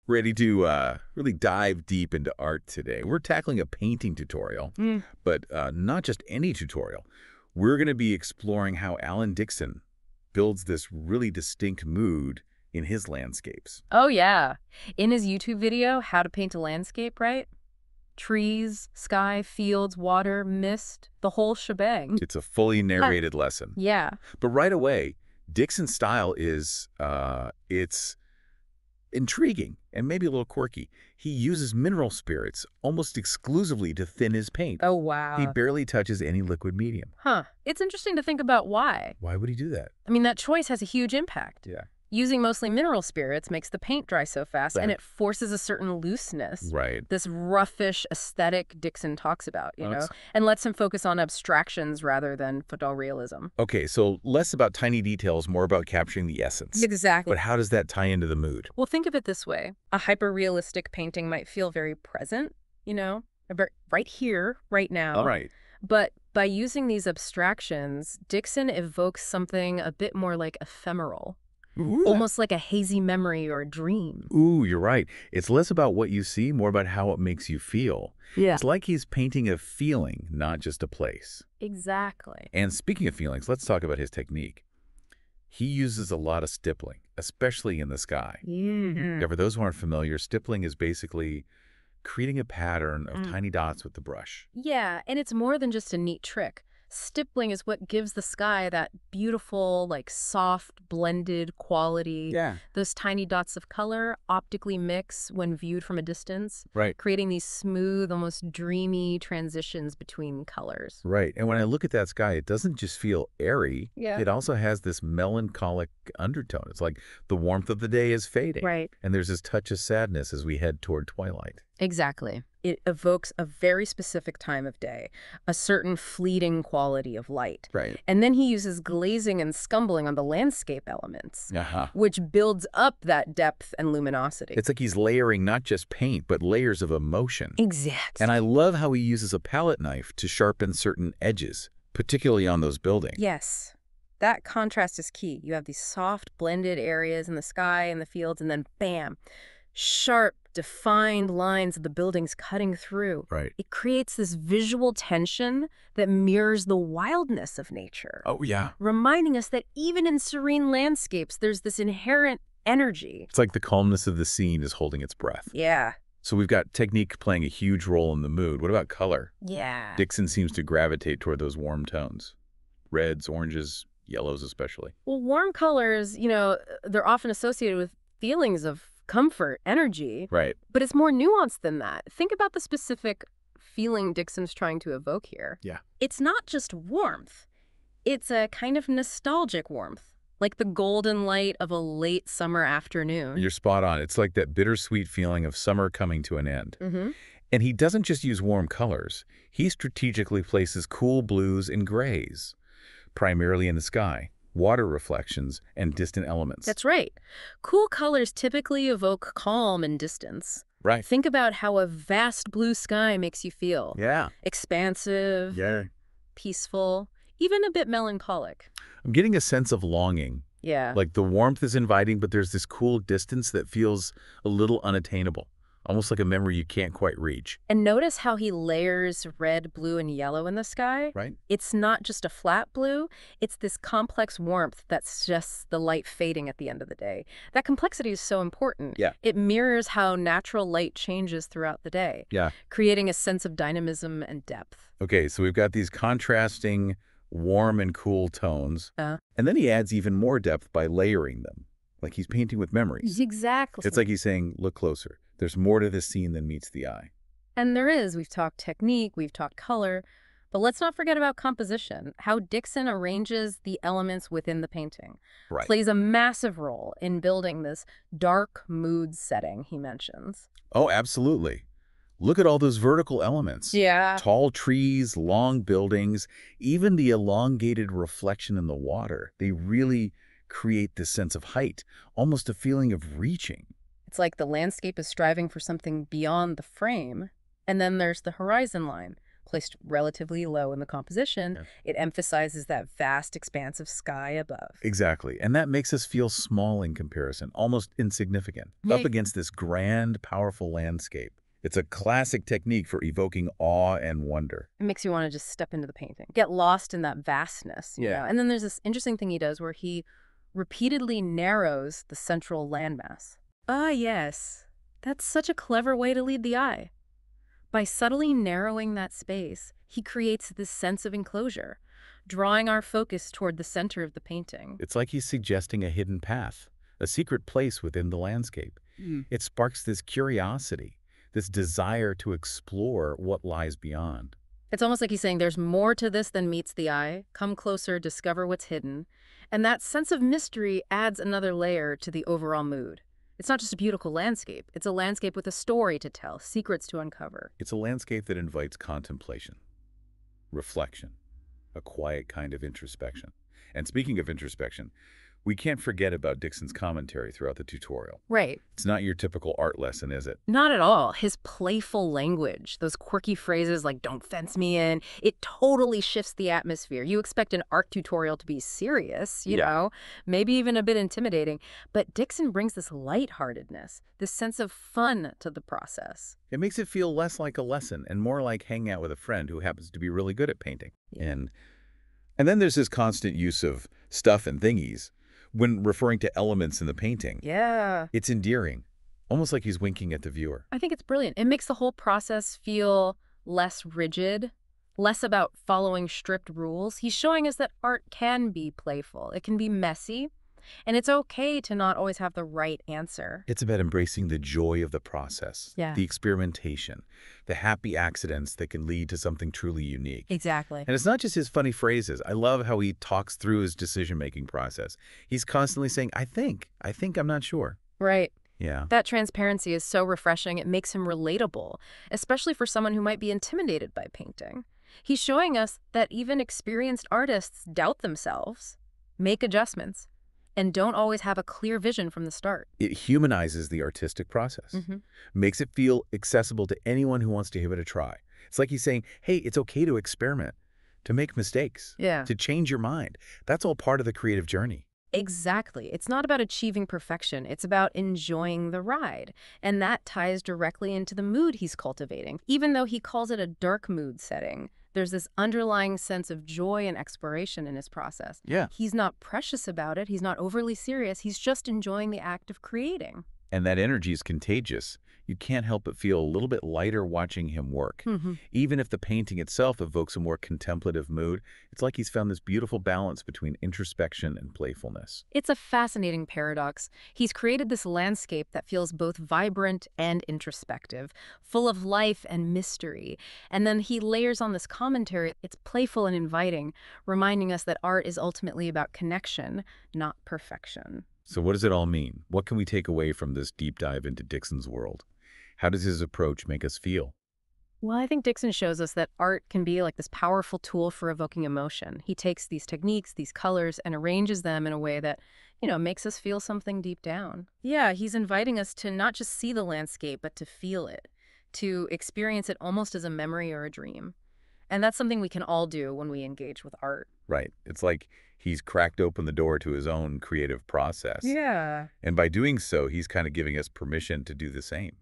Ready to really dive deep into art today. We're tackling a painting tutorial, but not just any tutorial. We're going to be exploring how Alan Dixon builds this really distinct mood in his landscapes. Oh, yeah. In his YouTube video, How to Paint a Landscape, right? Trees, sky, fields, water, mist, the whole shebang. It's a fully narrated lesson. Yeah. But right away, Dixon's style is it's intriguing and maybe a little quirky. He uses mineral spirits almost exclusively to thin his paint. Oh, He wow. barely touches any liquid medium. Huh. It's interesting to think about why. Why would he do that? I mean, that choice has a huge impact. Yeah. Using mostly mineral spirits makes the paint dry so fast, and Right. it forces a certain looseness. Right. This roughish aesthetic Dixon talks about, Oh, it's- and lets him focus on abstractions rather than photorealism. Okay, so less about tiny details, more about capturing the essence. Exactly. But how does that tie into the mood? Well, think of it this way. A hyper-realistic painting might feel very present, right here, right now. All right. But by using these abstractions, Dixon evokes something a bit more like ephemeral, Ooh. almost like a hazy memory or a dream. Ooh, you're right. It's less about what you see, more about how it makes you feel. Yeah. It's like he's painting a feeling, not just a place. Exactly. And speaking of feelings, let's talk about his technique. He uses a lot of stippling, especially in the sky. Yeah. Yeah, for those who aren't familiar, stippling is basically creating a pattern of tiny dots with the brush. Yeah, and it's more than just a neat trick. Stippling is what gives the sky that beautiful, soft, blended quality. Yeah. Those tiny dots of color optically mix when viewed from a distance, Right. creating these smooth, almost dreamy transitions between colors. Right. And when I look at that sky, it doesn't just feel airy. Yeah. It also has this melancholic undertone. It's like the warmth of the day is fading. Right. And there's this touch of sadness as we head toward twilight. Exactly. It evokes a very specific time of day, a certain fleeting quality of light. Right. And then he uses glazing and scumbling on the landscape elements, Uh-huh. which builds up that depth and luminosity. It's like he's layering not just paint, but layers of emotion. Exactly. And I love how he uses a palette knife to sharpen certain edges, particularly on those buildings. Yes. That contrast is key. You have these soft, blended areas in the sky and the fields, and then bam, sharp, defined lines of the buildings cutting through. Right. It creates this visual tension that mirrors the wildness of nature, Oh, yeah. reminding us that even in serene landscapes, there's this inherent energy. It's like the calmness of the scene is holding its breath. Yeah. So we've got technique playing a huge role in the mood. What about color? Yeah. Dixon seems to gravitate toward those warm tones. Reds, oranges, yellows especially. Well, warm colors, they're often associated with feelings of comfort, energy, Right. but it's more nuanced than that. Think about the specific feeling Dixon's trying to evoke here. Yeah. It's not just warmth. It's a kind of nostalgic warmth, like the golden light of a late summer afternoon. You're spot on. It's like that bittersweet feeling of summer coming to an end. Mm-hmm. And he doesn't just use warm colors. He strategically places cool blues and grays, primarily in the sky, water reflections, and distant elements. That's right. Cool colors typically evoke calm and distance. right. Think about how a vast blue sky makes you feel. Yeah. Expansive, Yeah. peaceful, even a bit melancholic. I'm getting a sense of longing. Yeah. Like the warmth is inviting, but there's this cool distance that feels a little unattainable, almost like a memory you can't quite reach. And notice how he layers red, blue, and yellow in the sky. Right? It's not just a flat blue, it's this complex warmth that's just the light fading at the end of the day. That complexity is so important. Yeah. It mirrors how natural light changes throughout the day, Yeah. creating a sense of dynamism and depth. Okay, so we've got these contrasting warm and cool tones. Uh. And then he adds even more depth by layering them, like he's painting with memories. Exactly. It's like he's saying, look closer. There's more to this scene than meets the eye. And there is. We've talked technique, we've talked color, but let's not forget about composition. How Dixon arranges the elements within the painting Right. plays a massive role in building this dark mood setting he mentions. Oh, absolutely. Look at all those vertical elements. Yeah. Tall trees, long buildings, even the elongated reflection in the water. They really create this sense of height, almost a feeling of reaching. It's like the landscape is striving for something beyond the frame. And then there's the horizon line, placed relatively low in the composition, Yeah. it emphasizes that vast expanse of sky above. Exactly. And that makes us feel small in comparison, almost insignificant, Yeah. up against this grand, powerful landscape. It's a classic technique for evoking awe and wonder. It makes you want to just step into the painting, get lost in that vastness, you Yeah. know? And then there's this interesting thing he does where he repeatedly narrows the central landmass. Ah, yes. That's such a clever way to lead the eye. By subtly narrowing that space, he creates this sense of enclosure, drawing our focus toward the center of the painting. It's like he's suggesting a hidden path, a secret place within the landscape. It sparks this curiosity, this desire to explore what lies beyond. It's almost like he's saying there's more to this than meets the eye. Come closer, discover what's hidden. And that sense of mystery adds another layer to the overall mood. It's not just a beautiful landscape. It's a landscape with a story to tell, secrets to uncover. It's a landscape that invites contemplation, reflection, a quiet kind of introspection. And speaking of introspection, we can't forget about Dixon's commentary throughout the tutorial. Right. It's not your typical art lesson, is it? Not at all. His playful language, those quirky phrases like "don't fence me in," it totally shifts the atmosphere. You expect an art tutorial to be serious, you Yeah. know, maybe even a bit intimidating, but Dixon brings this lightheartedness, this sense of fun to the process. It makes it feel less like a lesson and more like hanging out with a friend who happens to be really good at painting. Yeah. And then there's this constant use of stuff and thingies when referring to elements in the painting. Yeah. It's endearing, almost like he's winking at the viewer. I think it's brilliant. It makes the whole process feel less rigid, less about following strict rules. He's showing us that art can be playful. It can be messy, and it's okay to not always have the right answer. It's about embracing the joy of the process, Yeah. the experimentation, the happy accidents that can lead to something truly unique. Exactly. And it's not just his funny phrases. I love how he talks through his decision-making process. He's constantly saying, I think, I'm not sure. Right. Yeah. That transparency is so refreshing. It makes him relatable, especially for someone who might be intimidated by painting. He's showing us that even experienced artists doubt themselves, make adjustments, and don't always have a clear vision from the start. It humanizes the artistic process, makes it feel accessible to anyone who wants to give it a try. It's like he's saying, hey, it's okay to experiment, to make mistakes, Yeah. to change your mind. That's all part of the creative journey. Exactly. It's not about achieving perfection. It's about enjoying the ride. And that ties directly into the mood he's cultivating. Even though he calls it a dark mood setting, there's this underlying sense of joy and exploration in his process. Yeah. He's not precious about it. He's not overly serious. He's just enjoying the act of creating. And that energy is contagious. You can't help but feel a little bit lighter watching him work. Even if the painting itself evokes a more contemplative mood, it's like he's found this beautiful balance between introspection and playfulness. It's a fascinating paradox. He's created this landscape that feels both vibrant and introspective, full of life and mystery. And then he layers on this commentary. It's playful and inviting, reminding us that art is ultimately about connection, not perfection. So what does it all mean? What can we take away from this deep dive into Dixon's world? How does his approach make us feel? Well, I think Dixon shows us that art can be like this powerful tool for evoking emotion. He takes these techniques, these colors, and arranges them in a way that, makes us feel something deep down. Yeah, he's inviting us to not just see the landscape, but to feel it, to experience it almost as a memory or a dream. And that's something we can all do when we engage with art. Right. It's like he's cracked open the door to his own creative process. Yeah. And by doing so, he's kind of giving us permission to do the same,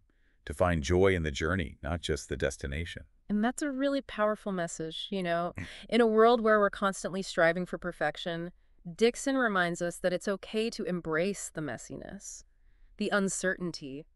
to find joy in the journey, not just the destination. And that's a really powerful message, In a world where we're constantly striving for perfection, Dixon reminds us that it's okay to embrace the messiness, the uncertainty,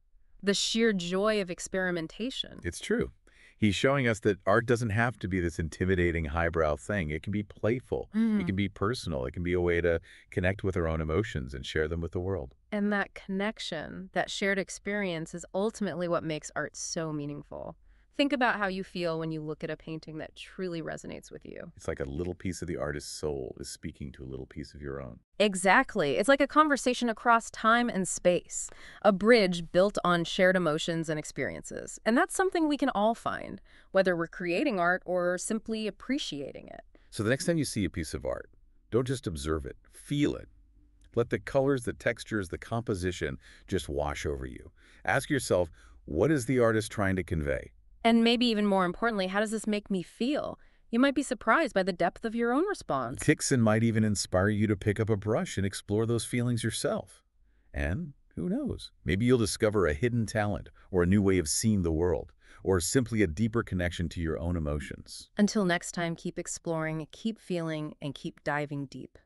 the sheer joy of experimentation. It's true. He's showing us that art doesn't have to be this intimidating highbrow thing. It can be playful. It can be personal. It can be a way to connect with our own emotions and share them with the world. And that connection, that shared experience is ultimately what makes art so meaningful. Think about how you feel when you look at a painting that truly resonates with you. It's like a little piece of the artist's soul is speaking to a little piece of your own. Exactly. It's like a conversation across time and space, a bridge built on shared emotions and experiences. And that's something we can all find, whether we're creating art or simply appreciating it. So the next time you see a piece of art, don't just observe it, feel it. Let the colors, the textures, the composition just wash over you. Ask yourself, what is the artist trying to convey? And maybe even more importantly, how does this make me feel? You might be surprised by the depth of your own response. Dixon might even inspire you to pick up a brush and explore those feelings yourself. And who knows, maybe you'll discover a hidden talent or a new way of seeing the world, or simply a deeper connection to your own emotions. Until next time, keep exploring, keep feeling, and keep diving deep.